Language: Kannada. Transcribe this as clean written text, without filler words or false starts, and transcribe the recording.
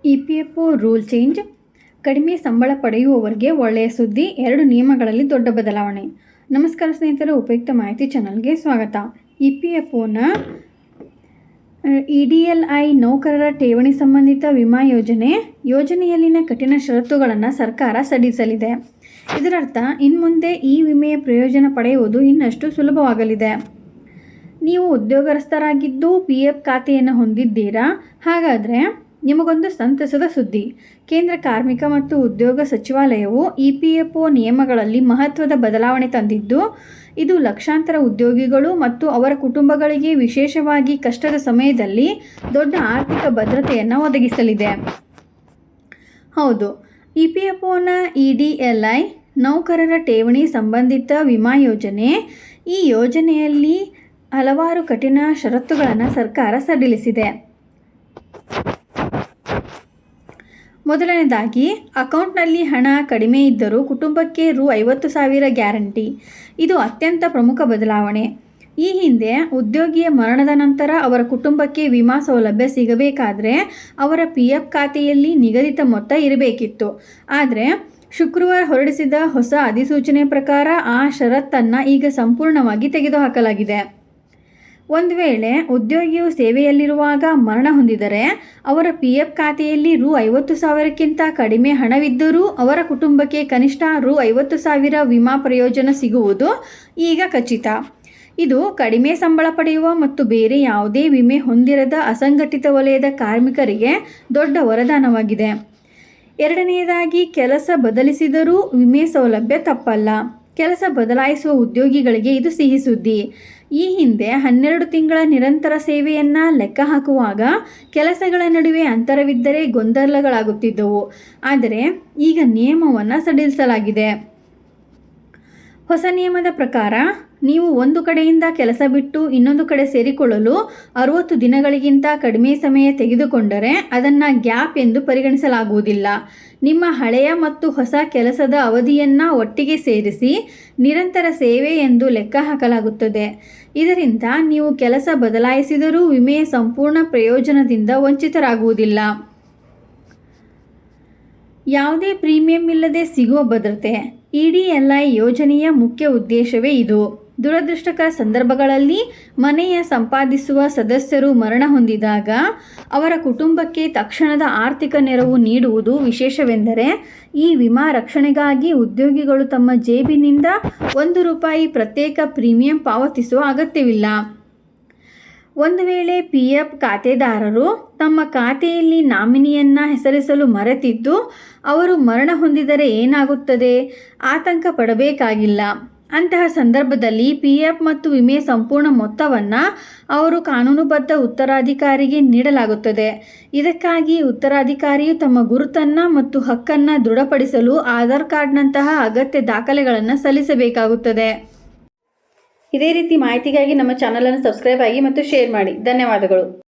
EPFO rule change. ಕಡಿಮೆ ಸಂಬಳ ಪಡೆಯುವವರಿಗೆ ಒಳ್ಳೆಯ ಸುದ್ದಿ. 2 ನಿಯಮಗಳಲ್ಲಿ ದೊಡ್ಡ ಬದಲಾವಣೆ. ನಮಸ್ಕಾರ ಸ್ನೇಹಿತರೆ, ಉಪಯುಕ್ತ ಮಾಹಿತಿ ಚಾನಲ್ಗೆ ಸ್ವಾಗತ. ಇಪಿಎಫ್ಒನ ಇಡಿಎಲ್ಐ ನೌಕರರ ಠೇವಣಿ ಸಂಬಂಧಿತ ವಿಮಾ ಯೋಜನೆಯಲ್ಲಿನ ಕಠಿಣ ಷರತ್ತುಗಳನ್ನು ಸರ್ಕಾರ ಸಡಿಲಿಸಲಿದೆ. ಇದರರ್ಥ ಇನ್ಮುಂದೆ ಈ ವಿಮೆಯ ಪ್ರಯೋಜನ ಪಡೆಯುವುದು ಇನ್ನಷ್ಟು ಸುಲಭವಾಗಲಿದೆ. ನೀವು ಉದ್ಯೋಗಸ್ಥರಾಗಿದ್ದು PF ಖಾತೆಯನ್ನು ಹೊಂದಿದ್ದೀರಾ? ಹಾಗಾದರೆ ನಿಮಗೊಂದು ಸಂತಸದ ಸುದ್ದಿ. ಕೇಂದ್ರ ಕಾರ್ಮಿಕ ಮತ್ತು ಉದ್ಯೋಗ ಸಚಿವಾಲಯವು EPFO ನಿಯಮಗಳಲ್ಲಿ ಮಹತ್ವದ ಬದಲಾವಣೆ ತಂದಿದ್ದು, ಇದು ಲಕ್ಷಾಂತರ ಉದ್ಯೋಗಿಗಳು ಮತ್ತು ಅವರ ಕುಟುಂಬಗಳಿಗೆ ವಿಶೇಷವಾಗಿ ಕಷ್ಟದ ಸಮಯದಲ್ಲಿ ದೊಡ್ಡ ಆರ್ಥಿಕ ಭದ್ರತೆಯನ್ನು ಒದಗಿಸಲಿದೆ. ಹೌದು, EPFOನ ಇಡಿಎಲ್ಐ ನೌಕರರ ಠೇವಣಿ ಸಂಬಂಧಿತ ವಿಮಾ ಯೋಜನೆ. ಈ ಯೋಜನೆಯಲ್ಲಿ ಹಲವಾರು ಕಠಿಣ ಷರತ್ತುಗಳನ್ನು ಸರ್ಕಾರ ಸಡಿಲಿಸಿದೆ. ಮೊದಲನೇದಾಗಿ, ಅಕೌಂಟ್ನಲ್ಲಿ ಹಣ ಕಡಿಮೆ ಇದ್ದರೂ ಕುಟುಂಬಕ್ಕೆ ರು 50,000 ಗ್ಯಾರಂಟಿ. ಇದು ಅತ್ಯಂತ ಪ್ರಮುಖ ಬದಲಾವಣೆ. ಈ ಹಿಂದೆ ಉದ್ಯೋಗಿಯ ಮರಣದ ನಂತರ ಅವರ ಕುಟುಂಬಕ್ಕೆ ವಿಮಾ ಸೌಲಭ್ಯ ಸಿಗಬೇಕಾದ್ರೆ ಅವರ PF ಖಾತೆಯಲ್ಲಿ ನಿಗದಿತ ಮೊತ್ತ ಇರಬೇಕಿತ್ತು. ಆದರೆ ಶುಕ್ರವಾರ ಹೊರಡಿಸಿದ ಹೊಸ ಅಧಿಸೂಚನೆ ಪ್ರಕಾರ ಆ ಷರತ್ತನ್ನು ಈಗ ಸಂಪೂರ್ಣವಾಗಿ ತೆಗೆದುಹಾಕಲಾಗಿದೆ. ಒಂದು ವೇಳೆ ಉದ್ಯೋಗಿಯು ಸೇವೆಯಲ್ಲಿರುವಾಗ ಮರಣ ಹೊಂದಿದರೆ ಅವರ PF ಖಾತೆಯಲ್ಲಿ ರು 50,000ಕ್ಕಿಂತ ಕಡಿಮೆ ಹಣವಿದ್ದರೂ ಅವರ ಕುಟುಂಬಕ್ಕೆ ಕನಿಷ್ಠ ರು 50,000 ವಿಮಾ ಪ್ರಯೋಜನ ಸಿಗುವುದು ಈಗ ಖಚಿತ. ಇದು ಕಡಿಮೆ ಸಂಬಳ ಪಡೆಯುವ ಮತ್ತು ಬೇರೆ ಯಾವುದೇ ವಿಮೆ ಹೊಂದಿರದ ಅಸಂಘಟಿತ ವಲಯದ ಕಾರ್ಮಿಕರಿಗೆ ದೊಡ್ಡ ವರದಾನವಾಗಿದೆ. ಎರಡನೆಯದಾಗಿ, ಕೆಲಸ ಬದಲಿಸಿದರೂ ವಿಮೆ ಸೌಲಭ್ಯ ತಪ್ಪಲ್ಲ. ಕೆಲಸ ಬದಲಾಯಿಸುವ ಉದ್ಯೋಗಿಗಳಿಗೆ ಇದು ಸಿಹಿ ಸುದ್ದಿ. ಈ ಹಿಂದೆ 12 ತಿಂಗಳ ನಿರಂತರ ಸೇವೆಯನ್ನು ಲೆಕ್ಕ ಹಾಕುವಾಗ ಕೆಲಸಗಳ ನಡುವೆ ಅಂತರವಿದ್ದರೆ ಗೊಂದಲಗಳಾಗುತ್ತಿದ್ದವು. ಆದರೆ ಈಗ ನಿಯಮವನ್ನು ಸಡಿಲಿಸಲಾಗಿದೆ. ಹೊಸ ನಿಯಮದ ಪ್ರಕಾರ ನೀವು ಒಂದು ಕಡೆಯಿಂದ ಕೆಲಸ ಬಿಟ್ಟು ಇನ್ನೊಂದು ಕಡೆ ಸೇರಿಕೊಳ್ಳಲು 60 ದಿನಗಳಿಗಿಂತ ಕಡಿಮೆ ಸಮಯ ತೆಗೆದುಕೊಂಡರೆ ಅದನ್ನು ಗ್ಯಾಪ್ ಎಂದು ಪರಿಗಣಿಸಲಾಗುವುದಿಲ್ಲ. ನಿಮ್ಮ ಹಳೆಯ ಮತ್ತು ಹೊಸ ಕೆಲಸದ ಅವಧಿಯನ್ನು ಒಟ್ಟಿಗೆ ಸೇರಿಸಿ ನಿರಂತರ ಸೇವೆ ಎಂದು ಲೆಕ್ಕ ಹಾಕಲಾಗುತ್ತದೆ. ಇದರಿಂದ ನೀವು ಕೆಲಸ ಬದಲಾಯಿಸಿದರೂ ವಿಮೆಯ ಸಂಪೂರ್ಣ ಪ್ರಯೋಜನದಿಂದ ವಂಚಿತರಾಗುವುದಿಲ್ಲ. ಯಾವುದೇ ಪ್ರೀಮಿಯಂ ಇಲ್ಲದೆ ಸಿಗುವ ಭದ್ರತೆ. ಇಡಿಎಲ್ಐ ಯೋಜನೆಯ ಮುಖ್ಯ ಉದ್ದೇಶವೇ ಇದು. ದುರದೃಷ್ಟಕರ ಸಂದರ್ಭಗಳಲ್ಲಿ ಮನೆಯ ಸಂಪಾದಿಸುವ ಸದಸ್ಯರು ಮರಣ ಹೊಂದಿದಾಗ ಅವರ ಕುಟುಂಬಕ್ಕೆ ತಕ್ಷಣದ ಆರ್ಥಿಕ ನೆರವು ನೀಡುವುದು. ವಿಶೇಷವೆಂದರೆ ಈ ವಿಮಾ ರಕ್ಷಣೆಗಾಗಿ ಉದ್ಯೋಗಿಗಳು ತಮ್ಮ ಜೇಬಿನಿಂದ ₹1 ಪ್ರತ್ಯೇಕ ಪ್ರೀಮಿಯಂ ಪಾವತಿಸುವ ಅಗತ್ಯವಿಲ್ಲ. ಒಂದು ವೇಳೆ PF ಖಾತೆದಾರರು ತಮ್ಮ ಖಾತೆಯಲ್ಲಿ ನಾಮಿನಿಯನ್ನು ಹೆಸರಿಸಲು ಮರೆತಿದ್ದು ಅವರು ಮರಣ ಹೊಂದಿದರೆ ಏನಾಗುತ್ತದೆ? ಆತಂಕ ಪಡಬೇಕಾಗಿಲ್ಲ. ಅಂತಹ ಸಂದರ್ಭದಲ್ಲಿ PF ಮತ್ತು ವಿಮೆ ಸಂಪೂರ್ಣ ಮೊತ್ತವನ್ನು ಅವರು ಕಾನೂನುಬದ್ಧ ಉತ್ತರಾಧಿಕಾರಿಗೆ ನೀಡಲಾಗುತ್ತದೆ. ಇದಕ್ಕಾಗಿ ಉತ್ತರಾಧಿಕಾರಿಯು ತಮ್ಮ ಗುರುತನ್ನು ಮತ್ತು ಹಕ್ಕನ್ನು ದೃಢಪಡಿಸಲು ಆಧಾರ್ ಕಾರ್ಡ್ನಂತಹ ಅಗತ್ಯ ದಾಖಲೆಗಳನ್ನು ಸಲ್ಲಿಸಬೇಕಾಗುತ್ತದೆ. ಇದೇ ರೀತಿ ಮಾಹಿತಿಗಾಗಿ ನಮ್ಮ ಚಾನಲನ್ನು ಸಬ್ಸ್ಕ್ರೈಬ್ ಆಗಿ ಮತ್ತು ಶೇರ್ ಮಾಡಿ. ಧನ್ಯವಾದಗಳು.